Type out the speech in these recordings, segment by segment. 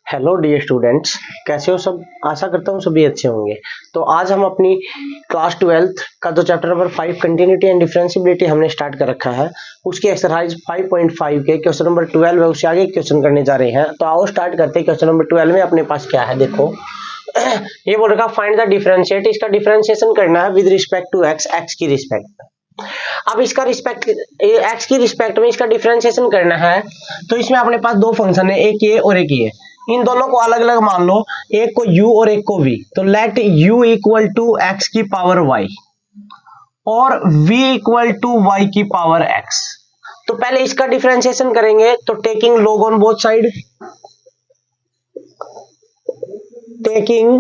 Hello dear students, कैसे हो सब। आशा करता हूँ सभी अच्छे होंगे। तो आज हम अपनी क्लास 12th का जो chapter number 5 continuity and differentiability हमने स्टार्ट कर रखा है, उसकी एक्सरसाइज 5.5 के क्वेश्चन नंबर 12 है, उससे आगे क्वेश्चन करने जा रहे हैं। तो आओ स्टार्ट करते हैं। क्वेश्चन नंबर 12 में अपने पास क्या है, देखो। ये बोल रखा फाइंड द डिफरेंशिएट, इसका डिफरेंशिएशन करना है with respect to x, x की रिस्पेक्ट में। अब इसका रिस्पेक्ट एक्स की रिस्पेक्ट में इसका डिफरेंशिएशन करना है, तो इसमें अपने पास दो फंक्शन है, एक ये और एक ये। इन दोनों को अलग अलग मान लो, एक को u और एक को v। तो let u equal to x की पावर y और v इक्वल टू y की पावर x। तो पहले इसका डिफरेंशिएशन करेंगे, तो taking log on both side, taking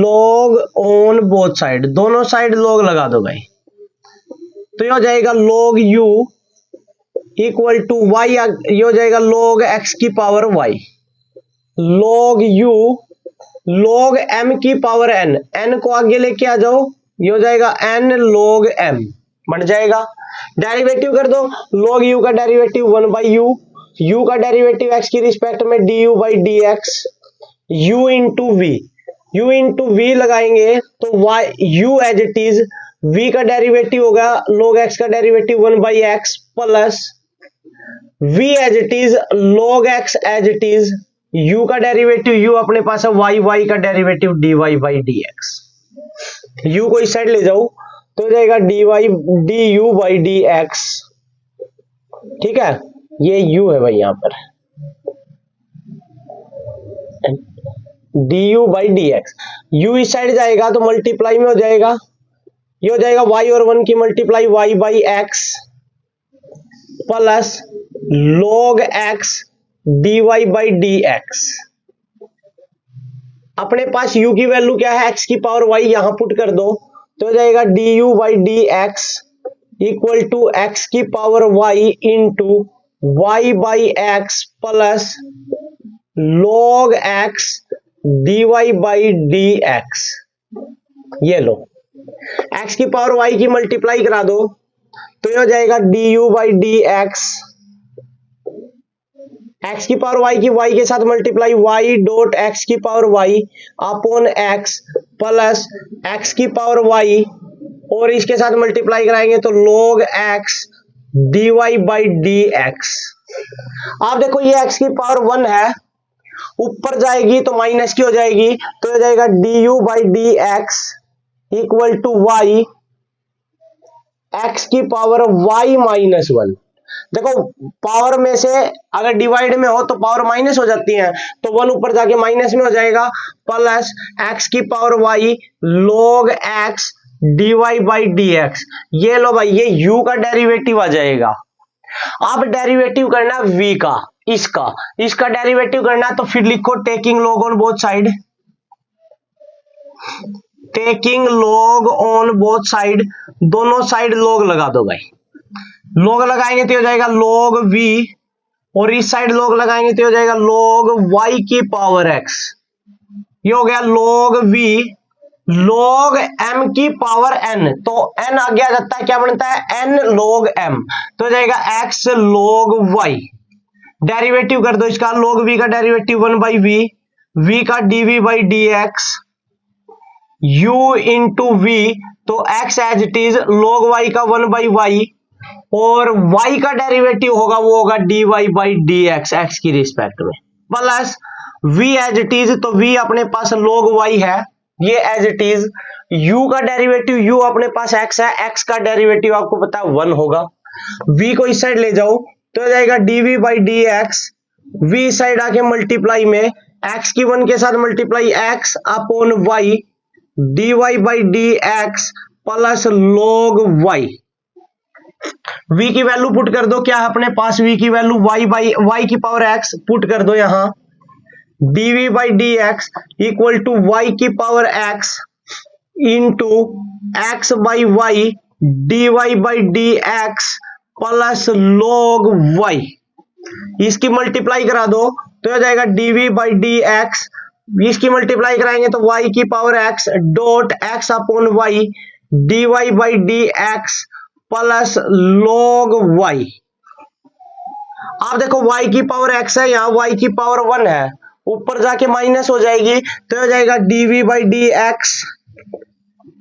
log on both side, दोनों साइड log लगा दो भाई। तो ये हो जाएगा log u equal to y, ये हो जाएगा log x की power y, log u log m की पावर n, n को आगे लेके आ जाओ, ये हो जाएगा n log m बन जाएगा। डेरिवेटिव कर दो, log u का डेरिवेटिव 1 बाई u, u का डेरिवेटिव x की रिस्पेक्ट में du by dx, u into v, u into v लगाएंगे तो y u as it is, v का डेरिवेटिव होगा log x का derivative 1 by x plus v as it is log x as it is, u का derivative u अपने पास है y, y का derivative dy by dx। u को इस साइड ले जाओ तो हो जाएगा dy du बाई dx। ठीक है, ये u है भाई, यहां पर du बाई dx। u इस साइड जाएगा तो मल्टीप्लाई में हो जाएगा, ये हो जाएगा y और 1 की multiply y by x plus log x dy by dx। अपने पास u की वैल्यू क्या है, x की पावर y, यहां पुट कर दो तो हो जाएगा du by dx equal to x की power y into y by x plus log x dy by dx। ये लो, x की पावर y की मल्टीप्लाई करा दो तो ये हो जाएगा du बाई dx, x की पावर y के साथ मल्टीप्लाई y डॉट x की power y upon x plus x की पावर y और इसके साथ मल्टीप्लाई कराएंगे तो log x dy by dx। आप देखो ये x की पावर 1 है, ऊपर जाएगी तो माइनस की हो जाएगी, तो हो जाएगा du by dx equal to y x की पावर y माइनस 1। देखो पावर में से अगर डिवाइड में हो तो पावर माइनस हो जाती है, तो 1 ऊपर जाके माइनस में हो जाएगा प्लस x की power y log x dy by dx। ये लो भाई, ये u का डेरिवेटिव आ जाएगा। अब डेरिवेटिव करना v का, इसका डेरिवेटिव करना, तो फिर लिखो taking log on both side, taking log on both side, दोनों साइड log लगा दो भाई। log लगाएंगे तो हो जाएगा log v और इस साइड log लगाएंगे तो हो जाएगा log y की पावर x। ये हो गया log v log m की पावर n, तो n आगे आ जाता है, क्या बनता है n log m, तो हो जाएगा x log y। डेरिवेटिव कर दो इसका, log v का डेरिवेटिव 1 बाई v का dv by dx, u into v, तो x as it is log y का 1 बाई y और y का डेरिवेटिव होगा वो होगा dy बाई dx x की रिस्पेक्ट में, plus v as it is, तो v अपने पास log y है, ये एज इट इज, u का डेरिवेटिव u अपने पास x है, x का डेरिवेटिव आपको पता है 1 होगा, v को इस साइड ले जाओ तो हो जाएगा dv by dx, v side आके मल्टीप्लाई में x की 1 के साथ multiply x upon y dy by dx plus log y। v की वैल्यू पुट कर दो, क्या है अपने पास v की वैल्यू y बाई y की पावर x पुट कर दो यहां, dv by dx equal to y की power x into x by y dy by dx plus log y। इसकी मल्टीप्लाई करा दो तो हो जाएगा dv बाई dx, इसकी मल्टीप्लाई कराएंगे तो y की power x dot x upon y dy by dx plus log y। आप देखो y की पावर x है, यहाँ y की पावर 1 है, ऊपर जाके माइनस हो जाएगी तो हो जाएगा dv बाई डी एक्स।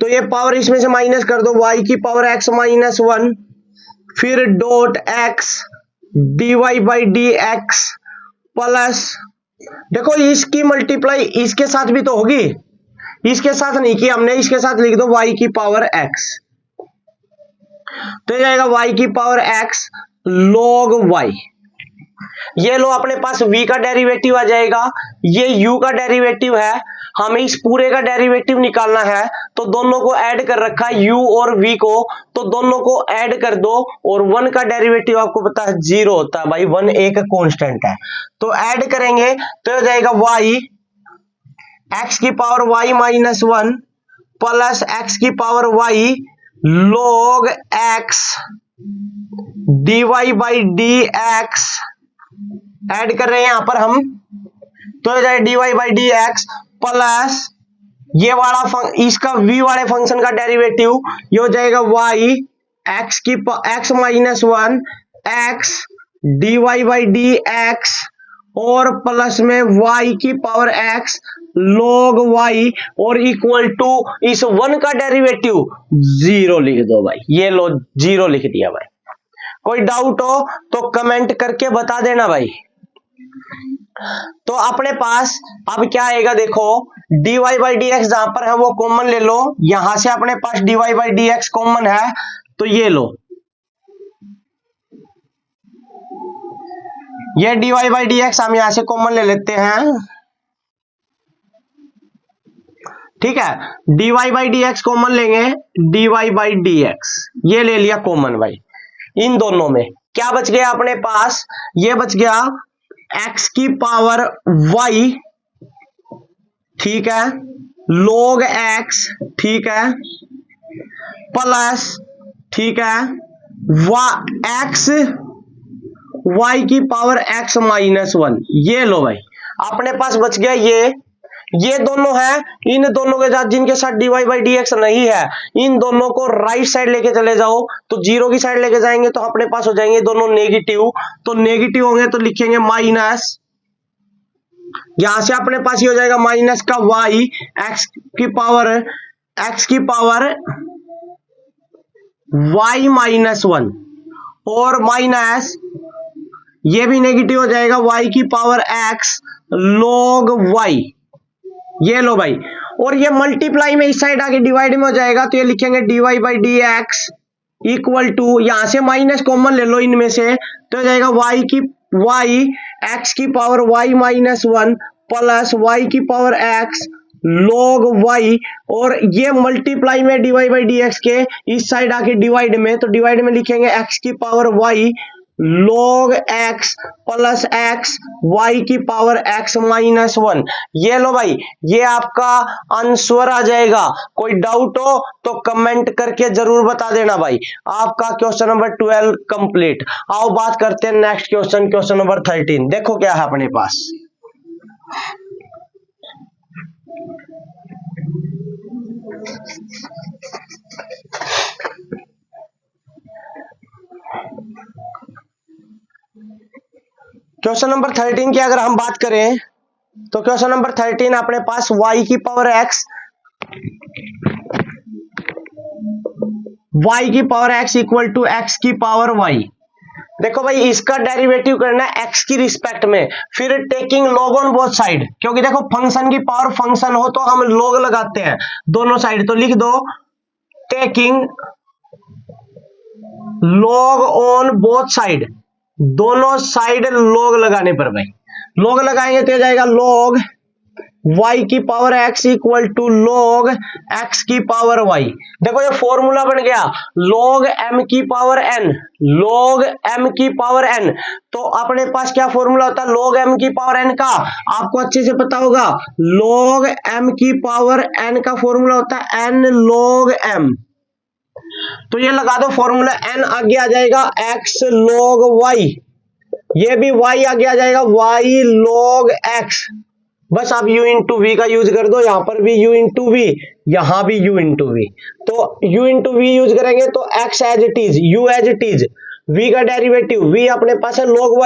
तो ये पावर इसमें से माइनस कर दो, y की पावर x माइनस 1, फिर dot x dy by d x plus, देखो इसकी मल्टीप्लाई इसके साथ भी तो होगी, इसके साथ नहीं की हमने, इसके साथ लिख दो y की पावर x। तो ये जाएगा y की पावर x log y। ये लो अपने पास v का डेरिवेटिव आ जाएगा, ये u का डेरिवेटिव है, हमें इस पूरे का डेरिवेटिव निकालना है तो दोनों को ऐड कर रखा है u और v को, तो दोनों को ऐड कर दो और 1 का डेरिवेटिव आपको पता है 0 होता है भाई, 1 एक कांस्टेंट है। तो ऐड करेंगे तो हो जाएगा y x की power y minus 1 plus x की power y log x dy by d x add कर रहे हैं यहां पर हम, तो हो जाए dy by d x plus ये वाला इसका v वाले फंक्शन का डेरिवेटिव, ये हो जाएगा y x की x minus 1 x dy by d x और प्लस में y की पावर x log y और इक्वल टू इस 1 का डेरिवेटिव 0 लिख दो भाई। ये लो 0 लिख दिया भाई। कोई डाउट हो तो कमेंट करके बता देना भाई। तो अपने पास अब क्या आएगा, देखो dy बाई डी एक्स जहां पर है वो कॉमन ले लो, यहां से अपने पास dy by d x common है तो ये लो, ये dy बाई डी एक्स हम यहां से कॉमन ले लेते हैं, ठीक है। dy by d x common लेंगे, dy बाई डी एक्स ये ले लिया कॉमन भाई। इन दोनों में क्या बच गया अपने पास, ये बच गया x की पावर y, ठीक है, log x, ठीक है, प्लस, ठीक है, x y की पावर x माइनस 1। ये लो भाई अपने पास बच गया ये दोनों है, इन दोनों के साथ जिनके साथ dy बाई डी एक्स नहीं है इन दोनों को राइट साइड लेके चले जाओ, तो 0 की साइड लेके जाएंगे तो अपने पास हो जाएंगे दोनों नेगेटिव, तो नेगेटिव होंगे तो लिखेंगे माइनस, यहां से अपने पास ये हो जाएगा माइनस का y x की पावर y माइनस 1 और माइनस ये भी नेगेटिव हो जाएगा y की पावर x log y। ये लो भाई, और ये मल्टीप्लाई में इस साइड आके डिवाइड में हो जाएगा तो ये लिखेंगे dy by d x equal to, यहां से माइनस कॉमन ले लो इनमें से तो हो जाएगा y x की power y minus 1 plus y की पावर x log y, और ये मल्टीप्लाई में dy बाई डी एक्स के इस साइड आके डिवाइड में, तो डिवाइड में लिखेंगे x की power y log x plus x y की पावर x माइनस 1। ये लो भाई, ये आपका आंसर आ जाएगा। कोई डाउट हो तो कमेंट करके जरूर बता देना भाई। आपका क्वेश्चन नंबर 12 कंप्लीट। आओ बात करते हैं नेक्स्ट क्वेश्चन, क्वेश्चन नंबर 13। देखो क्या है अपने पास, क्वेश्चन नंबर 13 की अगर हम बात करें तो क्वेश्चन नंबर 13 अपने पास y की power x equal to x की पावर y। देखो भाई इसका डेरिवेटिव करना है x की रिस्पेक्ट में, फिर taking log on both side, क्योंकि देखो फंक्शन की पावर फंक्शन हो तो हम log लगाते हैं दोनों साइड, तो लिख दो taking log on both side, दोनों साइड log लगाने पर भाई log लगाएंगे तो जाएगा log y की power x equal to log x की पावर y। देखो ये फॉर्मूला बन गया log m की पावर n, log m की पावर n। तो अपने पास क्या फॉर्मूला होता है log m की पावर n का, आपको अच्छे से पता होगा, log m की पावर n का फॉर्मूला होता है n log m। तो ये लगा दो फॉर्मूला, n आगे आ जाएगा x log y, ये भी y आगे आ जाएगा y log x। बस आप u इंटू वी का यूज कर दो, यहां पर भी u इंटू वी, यहां भी u इंटू वी, तो u इंटू वी यूज करेंगे तो x as it is, u as it is, v का डेरिवेटिव v अपने पास है log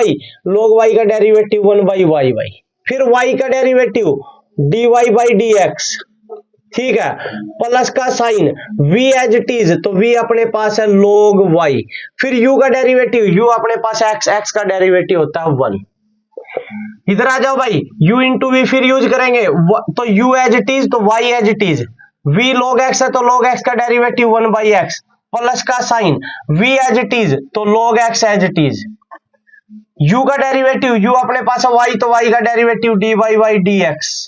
y का डेरिवेटिव 1 बाई y भाई, फिर y का derivative dy by d x, ठीक है, प्लस का sign v as it is, तो v अपने पास है log y, फिर u का डेरिवेटिव, u अपने पास x, x का डेरिवेटिव होता है 1। इधर आ जाओ भाई, u इंटू वी फिर यूज करेंगे, तो u एज इट इज तो y as it is, v log x है तो log x का डेरिवेटिव 1 बाई एक्स, प्लस का sign v as it is तो log x as it is, u का डेरिवेटिव, u अपने पास है y तो y का derivative dy by d x.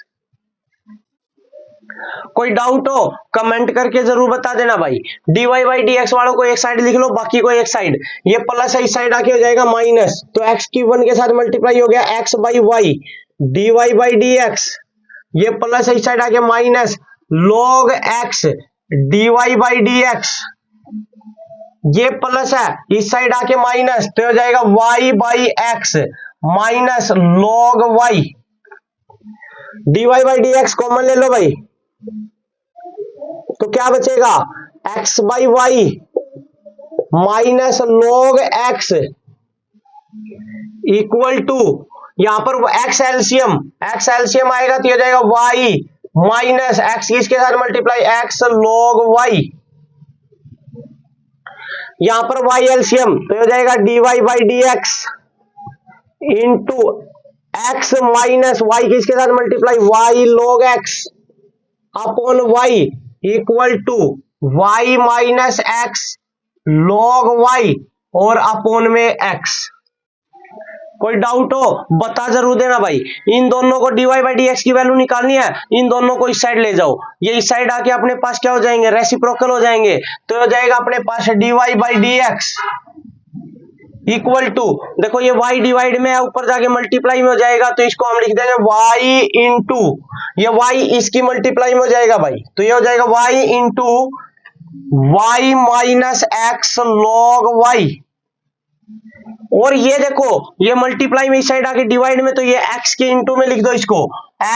कोई डाउट हो कमेंट करके जरूर बता देना भाई। dy बाई डी एक्स वालों को एक साइड लिख लो, बाकी को एक साइड, ये प्लस है इस साइड आके हो जाएगा माइनस, तो x की 1 के साथ मल्टीप्लाई हो गया x by y dy by d x, ये प्लस है इस साइड आके minus log x dy by d x, ये प्लस है इस साइड आके माइनस, तो हो जाएगा y by x minus log y, dy by d x common ले लो भाई, तो क्या बचेगा x by y minus log x equal to, यहां पर x एलसीएम आएगा तो हो जाएगा y माइनस x, इसके साथ मल्टीप्लाई x log y, यहां पर y एलसीएम तो हो जाएगा dy by d x into x minus y, किसके साथ multiply y log x upon y equal to y minus x log y और अपॉन में x। कोई डाउट हो बता जरूर देना भाई। इन दोनों को dy बाई डी एक्स की वैल्यू निकालनी है, इन दोनों को इस साइड ले जाओ, ये इस साइड आके अपने पास क्या हो जाएंगे, रेसिप्रोकल हो जाएंगे, तो हो जाएगा अपने पास dy by d x equal to, देखो ये y डिवाइड में है, ऊपर जाके मल्टीप्लाई में हो जाएगा, तो इसको हम लिख देंगे y इंटू, ये y इसकी मल्टीप्लाई में हो जाएगा भाई, तो ये हो जाएगा y into y minus x log y, और ये देखो ये मल्टीप्लाई में इस साइड आके डिवाइड में, तो ये x के इंटू में लिख दो इसको,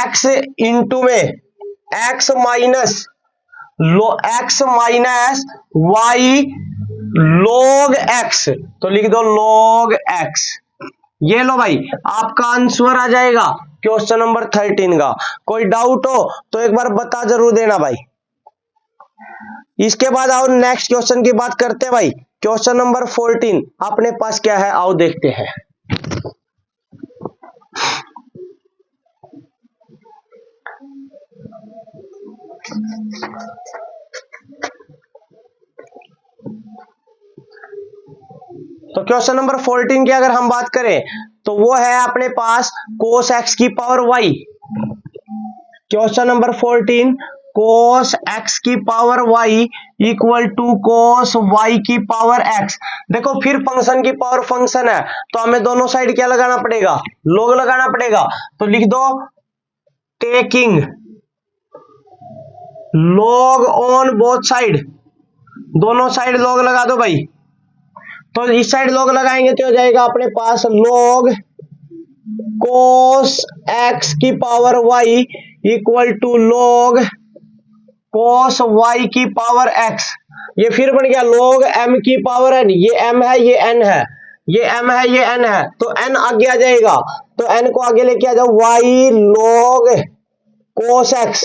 x इंटू में x minus y log x, तो लिख दो log x। ये लो भाई आपका आंसर आ जाएगा क्वेश्चन नंबर 13 का। कोई डाउट हो तो एक बार बता जरूर देना भाई। इसके बाद आओ नेक्स्ट क्वेश्चन की बात करते हैं भाई। क्वेश्चन नंबर 14 अपने पास क्या है, आओ देखते हैं। तो क्वेश्चन नंबर 14 की अगर हम बात करें तो वो है अपने पास cos x की power y। Question number 14 cos x की power y equal to cos y की पावर x। देखो फिर फंक्शन की पावर फंक्शन है तो हमें दोनों साइड क्या लगाना पड़ेगा, log लगाना पड़ेगा, तो लिख दो taking log on both side, दोनों साइड log लगा दो भाई। तो इस साइड log लगाएंगे तो हो जाएगा अपने पास log cos x की power y equal to log cos y की पावर x। ये फिर बन गया log m की पावर n, ये m है ये n है, ये m है ये n है, तो n आगे आ जाएगा, तो n को आगे लेके आ जाओ y log cos x,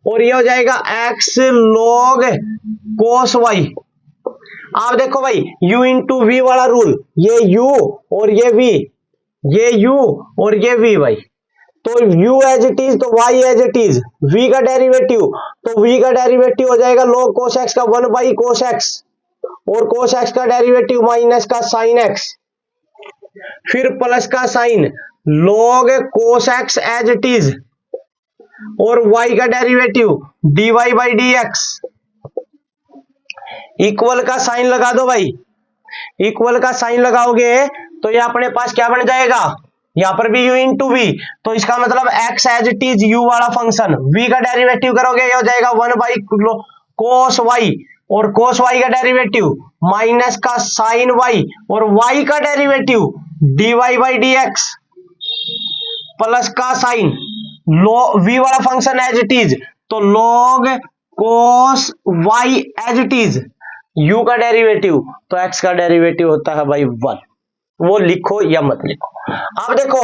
और ये हो जाएगा x log cos y। आप देखो भाई u इंटू v वाला रूल, ये u और ये v, ये u और ये v भाई, तो u एज इट इज तो y as it is, v का डेरिवेटिव तो v का डेरिवेटिव हो जाएगा log cos x का 1 बाई cos x, और cos x का डेरिवेटिव माइनस का sin x, फिर प्लस का sign log cos x as it is, और y का derivative dy by d x, equal का साइन लगा दो भाई। इक्वल का साइन लगाओगे तो ये अपने पास क्या बन जाएगा, यहां पर भी u इंटू वी, तो इसका मतलब x as it is u वाला फंक्शन, v का डेरिवेटिव करोगे ये हो जाएगा 1 बाई cos y, और cos y का डेरिवेटिव माइनस का साइन y, और y का derivative dy by d x, plus का साइन v वाला फंक्शन एज इट इज, तो log cos y as it is, u का डेरिवेटिव तो x का डेरिवेटिव होता है भाई 1। वो लिखो या मत लिखो। अब देखो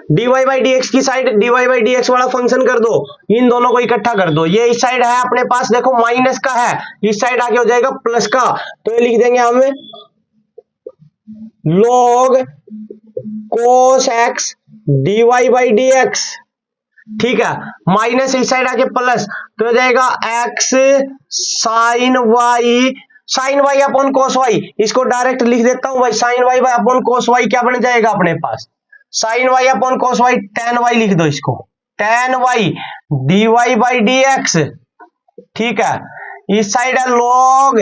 dy बाई dx की साइड dy बाई dx वाला फंक्शन कर दो, इन दोनों को इकट्ठा कर दो। ये इस साइड है अपने पास, देखो माइनस का है, इस साइड आके हो जाएगा प्लस का, तो ये लिख देंगे हम log cos x dy by dx, ठीक है। माइनस इस साइड आके प्लस, तो हो जाएगा x sine y upon cos y, इसको डायरेक्ट लिख देता हूं भाई, sine y upon cos y क्या बन जाएगा अपने पास, sine y upon cos y, tan y लिख दो इसको, tan y d y by d x, ठीक है। इस साइड है log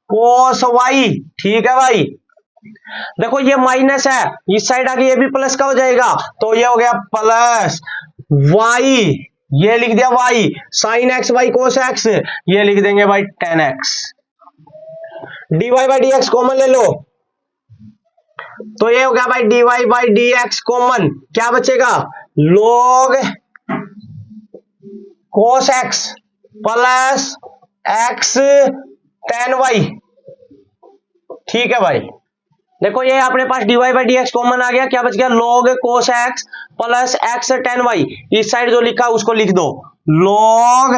कोस वाई, ठीक है भाई। देखो ये माइनस है, इस साइड आके ये भी प्लस का हो जाएगा, तो ये हो गया प्लस वाई, ये लिख दिया y, sine x by cos x, ये लिख देंगे भाई tan x. dy by d x common ले लो, तो ये हो गया भाई dy by d x common, क्या बचेगा log cos x plus x tan y, ठीक है भाई। देखो ये अपने पास dy by d x common आ गया, क्या बच गया log cos x plus x tan y, इस साइड जो लिखा उसको लिख दो log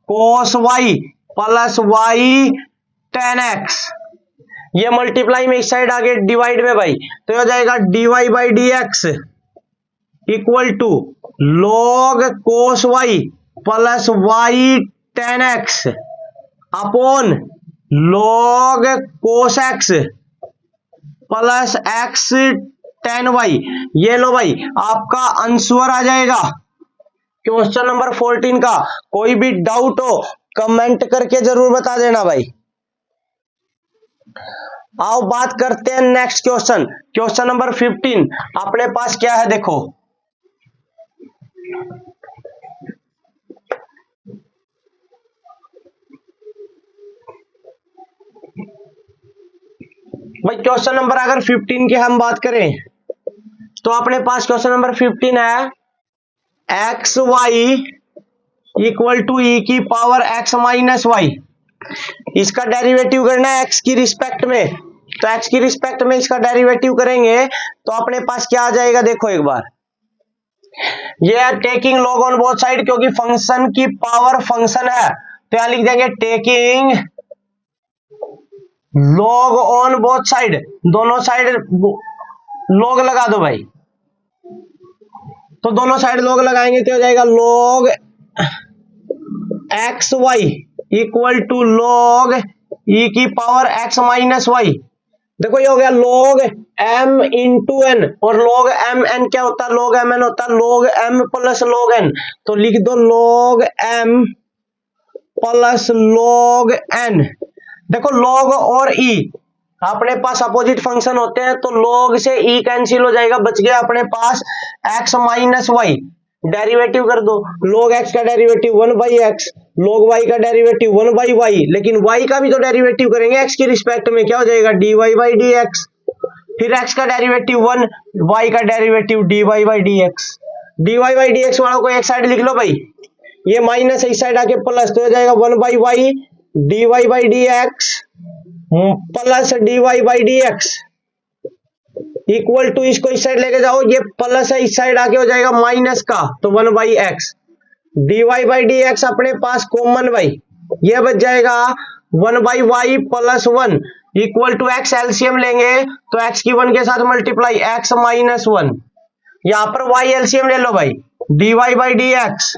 cos y plus y tan x, ये मल्टीप्लाई में इस साइड आ गया डिवाइड में भाई, तो हो जाएगा dy by d x equal to log cos y plus y tan x upon log cos x plus x tan y। ये लो भाई आपका आंसर आ जाएगा क्वेश्चन नंबर 14 का। कोई भी डाउट हो कमेंट करके जरूर बता देना भाई। आओ बात करते हैं नेक्स्ट क्वेश्चन, क्वेश्चन नंबर 15 अपने पास क्या है देखो, भाई क्वेश्चन नंबर अगर 15 की हम बात करें तो अपने पास क्वेश्चन नंबर 15 है एक्स वाई इक्वल टू ई की पावर एक्स माइनस वाई, इसका डेरिवेटिव करना है एक्स की रिस्पेक्ट में, तो एक्स की रिस्पेक्ट में इसका डेरिवेटिव करेंगे तो अपने पास क्या आ जाएगा देखो एक बार, ये है taking log on both side, क्योंकि फंक्शन की पावर फंक्शन है तो यहां लिख देंगे taking log on both side, दोनों साइड लॉग लगा दो भाई, तो दोनों साइड लॉग लगाएंगे तो हो जाएगा log x y equal to log e की पावर x माइनस वाई। देखो ये हो गया log m इंटू एन, और log m n क्या होता है, log m n होता है log m plus log n, तो लिख दो log m plus log n। देखो log और e अपने पास अपोजिट फंक्शन होते हैं, तो log से e कैंसिल हो जाएगा, बच गया अपने पास x माइनस वाई, डेरिवेटिव कर दो, log x का derivative 1 by x, log y का डेरिवेटिव 1 बाई वाई, लेकिन y का भी तो डेरिवेटिव करेंगे x की रिस्पेक्ट में, क्या हो जाएगा dy बाई डी एक्स, फिर x का डेरिवेटिव 1, y का derivative dy by d x, dy by d x वालों को एक साइड लिख लो भाई, ये माइनस इस साइड आके प्लस, तो हो जाएगा 1 by y dy by d x plus dy by d x equal to, इसको इस साइड लेके जाओ, ये प्लस है इस साइड आके हो जाएगा माइनस का, तो 1 by x, dy by d x अपने पास कॉमन भाई, ये बच जाएगा 1 by y plus 1 equal to x, LCM लेंगे तो एक्स की 1 के साथ मल्टीप्लाई एक्स माइनस 1, यहां पर वाई एलसीएम ले लो भाई, dy by d x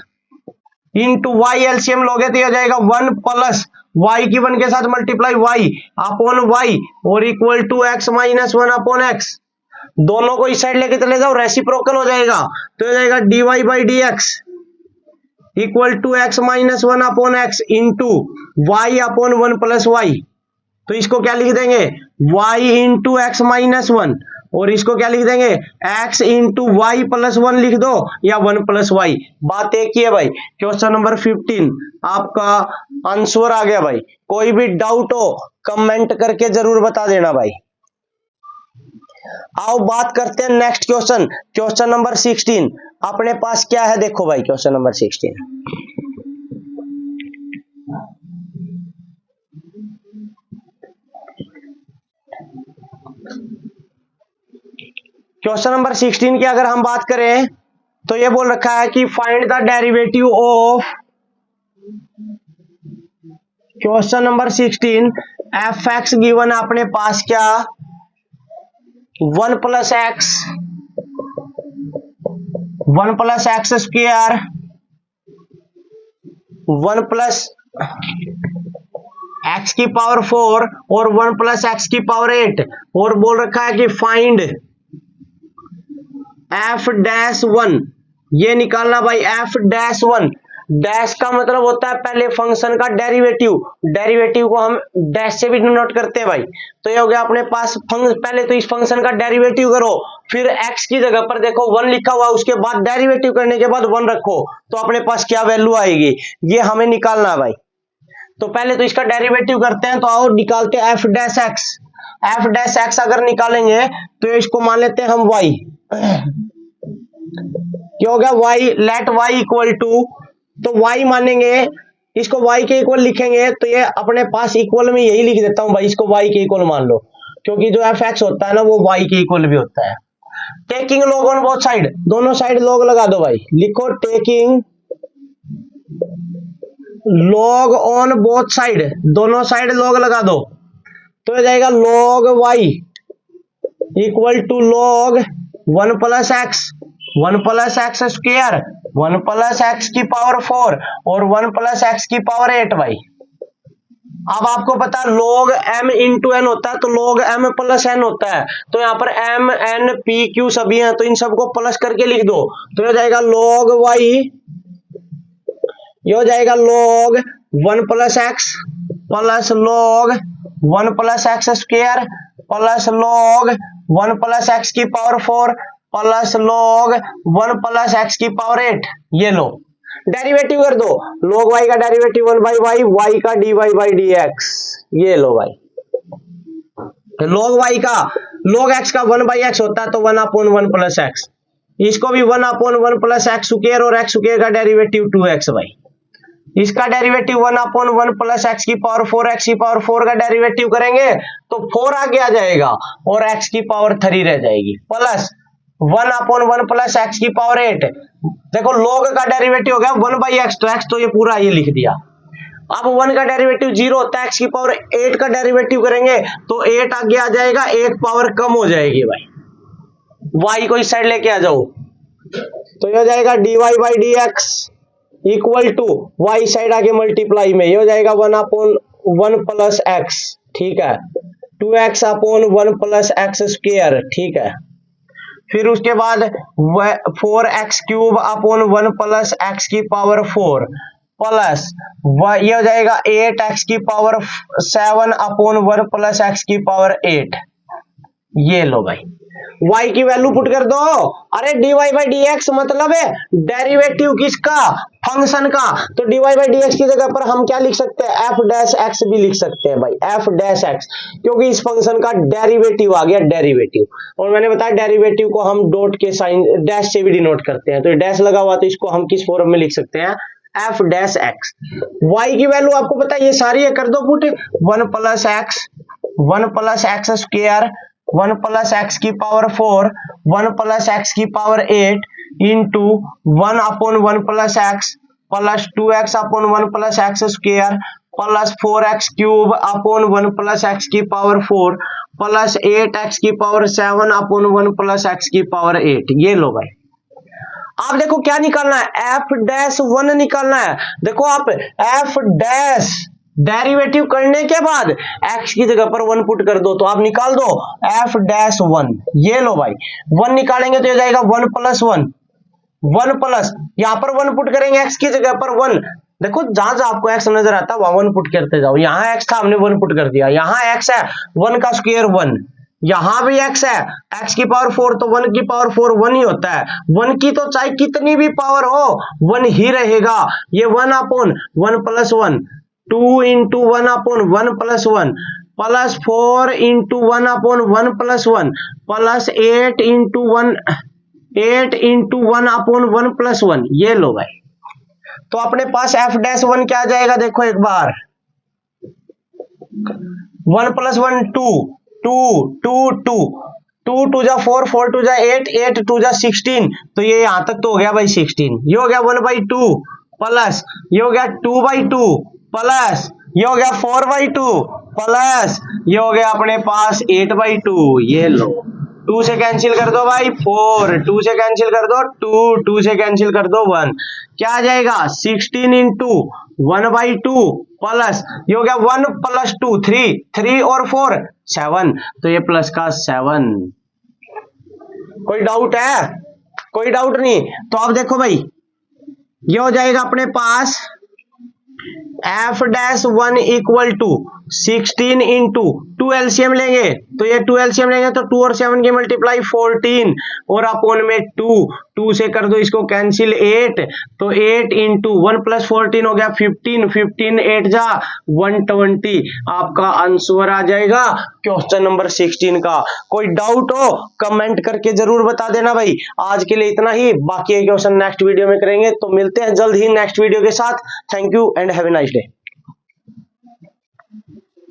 into y LCM लोगे तो हो जाएगा 1 प्लस y की 1 के साथ मल्टीप्लाई y अपॉन y और equal to x minus 1 upon x, दोनों को इस साइड लेके चले जाओ, रेसिप्रोकल हो जाएगा, तो हो जाएगा dy by d x equal to x minus 1 upon x into y upon 1 plus y, तो इसको क्या लिख देंगे y इंटू एक्स माइनस 1, और इसको क्या लिख देंगे x इंटू वाई प्लस 1 लिख दो, या 1 प्लस वाई, बात एक ही है भाई। क्वेश्चन नंबर 15 आपका आंसर आ गया भाई। कोई भी डाउट हो कमेंट करके जरूर बता देना भाई। आओ बात करते हैं नेक्स्ट क्वेश्चन, क्वेश्चन नंबर 16 अपने पास क्या है देखो भाई, क्वेश्चन नंबर 16 क्वेश्चन नंबर 16 की अगर हम बात करें तो ये बोल रखा है कि find the derivative of question number 16 F x given है अपने पास क्या 1 plus x square 1 plus x की पावर 4 और 1 प्लस एक्स की पावर 8 और बोल रखा है कि फाइंड एफ डैश 1 ये निकालना भाई एफ डैश 1 डैश का मतलब होता है पहले फंक्शन का डेरिवेटिव को हम डैश से भी डिनोट करते हैं भाई। तो ये हो गया अपने पास पहले तो इस फंक्शन का डेरिवेटिव करो, फिर x की जगह पर देखो 1 लिखा हुआ, उसके बाद डेरिवेटिव करने के बाद 1 रखो तो अपने पास क्या वैल्यू आएगी ये हमें निकालना है भाई। तो पहले तो इसका डेरिवेटिव करते हैं, तो आओ निकालते हैं एफ डैश एक्स अगर निकालेंगे तो इसको मान लेते हैं हम y, क्या हो गया y, let y equal to, तो y मानेंगे इसको y के इक्वल लिखेंगे तो ये अपने पास इक्वल में यही लिख देता हूं भाई, इसको y के इक्वल मान लो क्योंकि जो एफ एक्स होता है ना वो y के इक्वल भी होता है। Taking log on both side, दोनों साइड लॉग लगा दो भाई, लिखो taking log on both side, दोनों साइड लॉग लगा दो तो हो जाएगा log y equal to log 1 plus x square 1 plus x की पावर 4 और 1 प्लस एक्स की पावर 8 भाई। अब आपको पता log m इंटू n होता है तो log m प्लस n होता है, तो यहाँ पर m n p q सभी हैं तो इन सबको प्लस करके लिख दो तो हो जाएगा log y, ये हो जाएगा log 1 plus x plus log 1 plus x square plus log 1 plus x की power 4 plus log 1 plus x की पावर 8। ये लो डेरिवेटिव कर दो, log y का डेरिवेटिव 1 बाई वाई, y का dy बाई dx, ये लो भाई। log y का log x का 1 बाई एक्स होता है तो 1 अपॉन 1 प्लस एक्स, इसको भी 1 अपॉन 1 प्लस एक्स स्क्वायर और एक्स स्क्वायर का डेरिवेटिव 2x भाई, इसका डेरिवेटिव 1 अपॉन 1 प्लस एक्स की पावर 4, एक्स की पावर 4 का डेरिवेटिव करेंगे तो 4 आगे आ जाएगा और एक्स की पावर 3 रह जाएगी प्लस 1 अपॉन 1 प्लस एक्स की पावर 8। देखो log का डेरिवेटिव हो गया 1 बाई एक्स, तो एक्स तो ये पूरा ये लिख दिया। अब 1 का डेरिवेटिव 0 होता है, एक्स की पावर 8 का डेरिवेटिव करेंगे तो 8 आगे आ जाएगा, एक पावर कम हो जाएगी भाई, y को इस साइड लेके आ जाओ तो ये हो जाएगा dy by dx equal to y side आगे मल्टीप्लाई में, ये हो जाएगा 1 अपॉन 1 प्लस एक्स, ठीक है, 2x upon 1 plus x square, ठीक है, फिर उसके बाद 4x cube upon 1 plus x की पावर 4 प्लस ये हो जाएगा 8x की पावर 7 अपॉन 1 प्लस एक्स की पावर 8। ये लो भाई y की वैल्यू पुट कर दो, अरे dy बाई dx मतलब है डेरिवेटिव किसका, फंक्शन का, तो dy बाई dx की जगह पर हम क्या लिख सकते हैं f डैश x भी लिख सकते हैं भाई, f डैश x, क्योंकि इस फंक्शन का डेरिवेटिव आ गया डेरिवेटिव, और मैंने बताया डेरिवेटिव को हम डॉट के साइन डैश से भी डिनोट करते हैं, तो डैश लगा हुआ तो इसको हम किस फॉर्म में लिख सकते हैं f डैश x। y की वैल्यू आपको पता है ये सारी है, कर दो put 1 plus x square 1 plus x की पावर 4 1 प्लस एक्स की power 8 into 1 upon 1 plus x plus 2x upon 1 plus x square plus 4x cube upon 1 plus x की पावर 4 प्लस 8x की पावर 7 अपॉन 1 प्लस एक्स की power 8। ये लो भाई, आप देखो क्या निकालना है, f डैश 1 निकालना है। देखो आप f डैश डेरिवेटिव करने के बाद x की जगह पर 1 पुट कर दो तो आप निकाल दो f डैश 1। ये लो भाई 1 निकालेंगे तो ये जाएगा 1 प्लस 1 प्लस, यहाँ पर 1 पुट करेंगे x की जगह पर 1, देखो जहां जहां आपको x नजर आता है वहां 1 पुट करते जाओ, यहाँ x था हमने 1 पुट कर दिया, यहाँ x है 1 का स्क्वायर 1, यहाँ भी x है x की पावर 4 तो 1 की पावर 4 1 ही होता है, 1 की तो चाहे कितनी भी पावर हो 1 ही रहेगा। ये 1 upon 1 plus 1 2 into 1 upon 1 plus 1 plus 4 into 1 upon 1 plus 1 plus 8 into 1 upon 1 plus 1। ये लो भाई, तो अपने पास f डैश 1 क्या आ जाएगा, देखो एक बार 1 प्लस 1 2 2 2 2 2 2 जा 4, 4 2 जा 8, 8 2 जा 16, तो ये यहां तक तो हो गया भाई 16। ये हो गया 1/2 प्लस ये हो गया 2/2 प्लस ये हो गया 4/2 प्लस ये हो गया अपने पास 8/2। ये लो 2 से कैंसिल कर दो भाई 4, 2 से कैंसिल कर दो 2, 2 से कैंसिल कर दो 1। क्या आ जाएगा 16 इंटू 1/2 प्लस ये हो गया 1 + 2 3, 3 और 4 7, तो ये प्लस का 7। कोई डाउट है? कोई डाउट नहीं। तो अब देखो भाई ये हो जाएगा अपने पास f'1 = 16 इंटू 2 एलसीएम लेंगे, तो ये 2 एलसीएम लेंगे तो 2 और 7 की मल्टीप्लाई 14 और अपोन में 2, 2 से कर दो इसको कैंसिल 8, तो 8 इंटू 1 + 14 हो गया 15, 15 8 जा 120। आपका आंसर आ जाएगा क्वेश्चन नंबर 16 का। कोई डाउट हो कमेंट करके जरूर बता देना भाई। आज के लिए इतना ही, बाकी क्वेश्चन नेक्स्ट वीडियो में करेंगे। तो मिलते हैं जल्द ही नेक्स्ट वीडियो के साथ। Thank you and have a nice day.